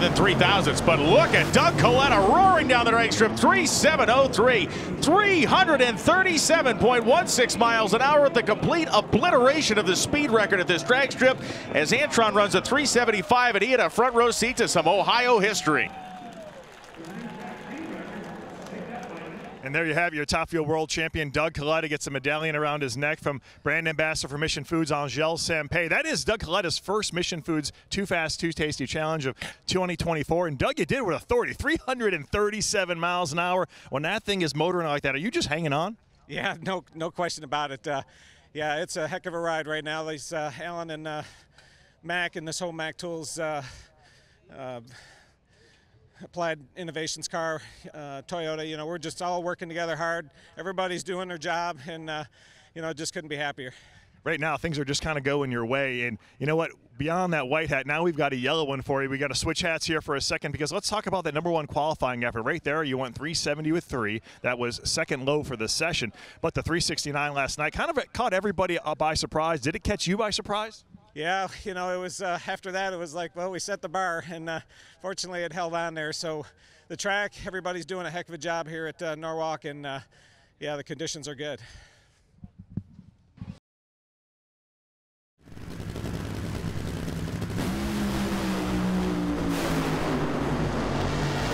within 3,000ths. But look at Doug Coletta roaring down the drag strip, 3.703, 337.16 miles an hour at the complete obliteration of the speed record at this drag strip as Antron runs a 375, and he had a front row seat to some Ohio history. And there you have your Top Fuel World Champion, Doug Coletta, gets a medallion around his neck from brand ambassador for Mission Foods, Angel Sampey. That is Doug Coletta's first Mission Foods Too Fast, Too Tasty Challenge of 2024. And Doug, you did it with authority, 337 miles an hour. When that thing is motoring like that, are you just hanging on? Yeah, no question about it. Yeah, it's a heck of a ride right now. These Alan and Mac and this whole Mac Tools Applied Innovations car, Toyota, you know, we're just all working together hard. Everybody's doing their job, and, you know, just couldn't be happier. Right now, things are just kind of going your way. And you know what? Beyond that white hat, now we've got a yellow one for you. We got to switch hats here for a second because let's talk about that #1 qualifying effort. Right there, you went 370 with 3. That was second low for the session. But the 369 last night kind of caught everybody by surprise. Did it catch you by surprise? Yeah, you know, it was after that, it was like, well, we set the bar, and fortunately it held on there. So the track, everybody's doing a heck of a job here at Norwalk, and yeah, the conditions are good.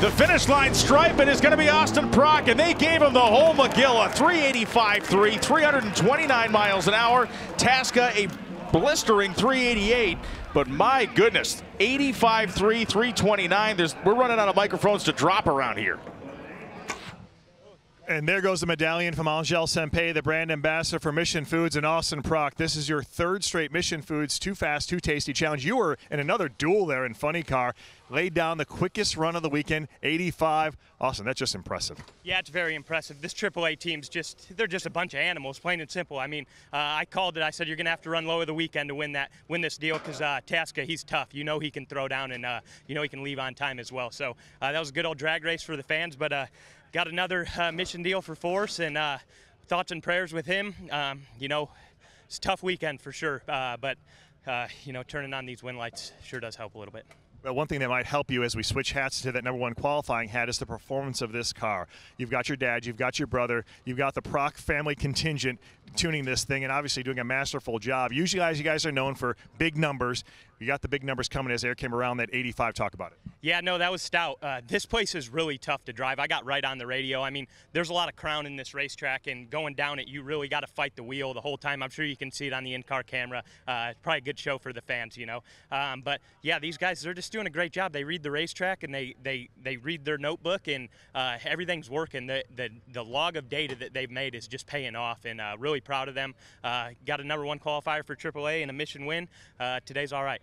The finish line stripe, it is going to be Austin Prock, and they gave him the whole McGill, a 385.3, 329 miles an hour. Tasca, a blistering 388, but my goodness, 85.3, 329. We're running out of microphones to drop around here. And there goes the medallion from Angel Sampey, the brand ambassador for Mission Foods, and Austin Prock. This is your third straight Mission Foods Too Fast, Too Tasty Challenge. You were in another duel there in Funny Car. Laid down the quickest run of the weekend, 85. Austin, that's just impressive. Yeah, it's very impressive. This AAA team's they're just a bunch of animals, plain and simple. I mean, I called it. I said, you're going to have to run low of the weekend to win this deal because Tasca, he's tough. You know he can throw down, and you know he can leave on time as well. So that was a good old drag race for the fans, but got another mission deal for Force, and thoughts and prayers with him. You know, it's a tough weekend for sure, but you know, turning on these win lights sure does help a little bit. Well, one thing that might help you as we switch hats to that #1 qualifying hat is the performance of this car. You've got your dad, you've got your brother, you've got the Prock family contingent tuning this thing and obviously doing a masterful job. Usually, you guys are known for big numbers. You got the big numbers coming as air came around that 85. Talk about it. Yeah, no, that was stout. This place is really tough to drive. I got right on the radio. I mean, there's a lot of crown in this racetrack, and going down it, you really got to fight the wheel the whole time. I'm sure you can see it on the in-car camera. Probably a good show for the fans, you know. But yeah, these guys, they're just doing a great job. They read the racetrack, and they read their notebook, and everything's working. The log of data that they've made is just paying off, and really proud of them. Got a #1 qualifier for AAA and a mission win. Today's all right.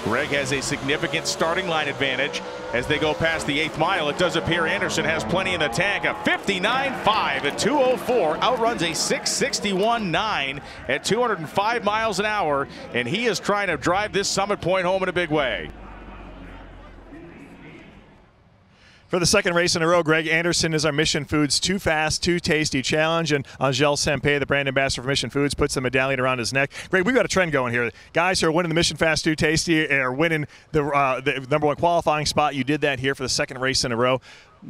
Greg has a significant starting line advantage as they go past the 8th mile. It does appear Anderson has plenty in the tank. A 59.5 at 204 outruns a 661.9 at 205 miles an hour, and he is trying to drive this Summit Point home in a big way. For the second race in a row, Greg Anderson is our Mission Foods Too Fast, Too Tasty Challenge, and Angel Sampey, the brand ambassador for Mission Foods, puts the medallion around his neck. Greg, we've got a trend going here. Guys who are winning the Mission Fast, Too Tasty are winning the #1 qualifying spot. You did that here for the second race in a row.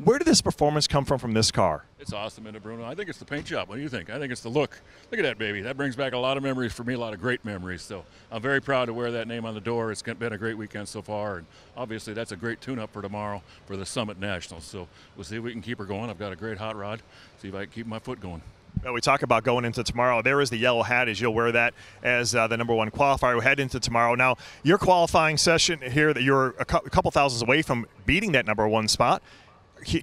Where did this performance come from this car? It's awesome, isn't it, Bruno? I think it's the paint job. What do you think? I think it's the look. Look at that baby. That brings back a lot of memories for me, a lot of great memories. So I'm very proud to wear that name on the door. It's been a great weekend so far, and obviously that's a great tune-up for tomorrow for the Summit Nationals. So we'll see if we can keep her going. I've got a great hot rod. See if I can keep my foot going. Well, we talk about going into tomorrow. There is the yellow hat, as you'll wear that as the #1 qualifier. We head into tomorrow. Now, your qualifying session here, that you're a couple thousands away from beating that #1 spot.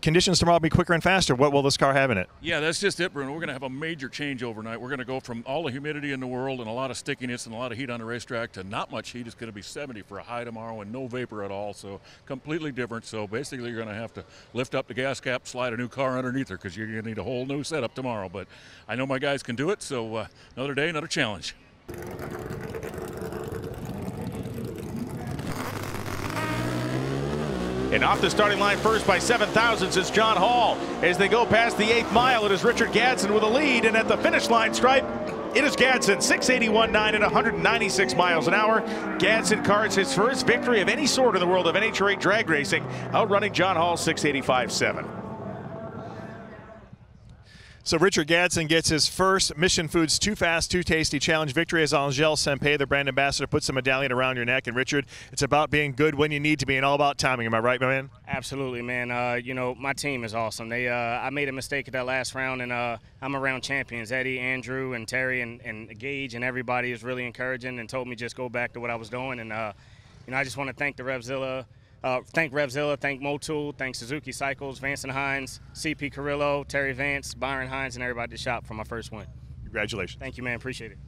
Conditions tomorrow will be quicker and faster. What will this car have in it? Yeah, that's just it, Bruno. We're going to have a major change overnight. We're going to go from all the humidity in the world and a lot of stickiness and a lot of heat on the racetrack to not much heat. It's going to be 70 for a high tomorrow and no vapor at all, so completely different. So basically you're going to have to lift up the gas cap, slide a new car underneath her because you're going to need a whole new setup tomorrow. But I know my guys can do it, so another day, another challenge. And off the starting line first by 7 thousandths is John Hall. As they go past the 8th mile, it is Richard Gadsden with a lead, and at the finish line stripe, it is Gadsden, 681.9 at 196 miles an hour. Gadsden cards his first victory of any sort in the world of NHRA drag racing, outrunning John Hall 685.7. So Richard Gadsden gets his first Mission Foods Too Fast, Too Tasty Challenge victory as Angel Sempé, the brand ambassador, puts the medallion around your neck. And Richard, it's about being good when you need to be and all about timing. Am I right, my man? Absolutely, man. You know, my team is awesome. I made a mistake at that last round, and I'm around champions. Eddie, Andrew, and Terry, and Gage, and everybody is really encouraging and told me just go back to what I was doing. And, you know, I just want to thank the Revzilla. Thank Revzilla, thank Motul, thank Suzuki Cycles, Vance and Hines, CP Carrillo, Terry Vance, Byron Hines, and everybody at the shop for my first win. Congratulations. Thank you, man. Appreciate it.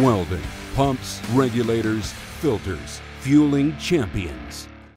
Welding, pumps, regulators, filters, fueling champions.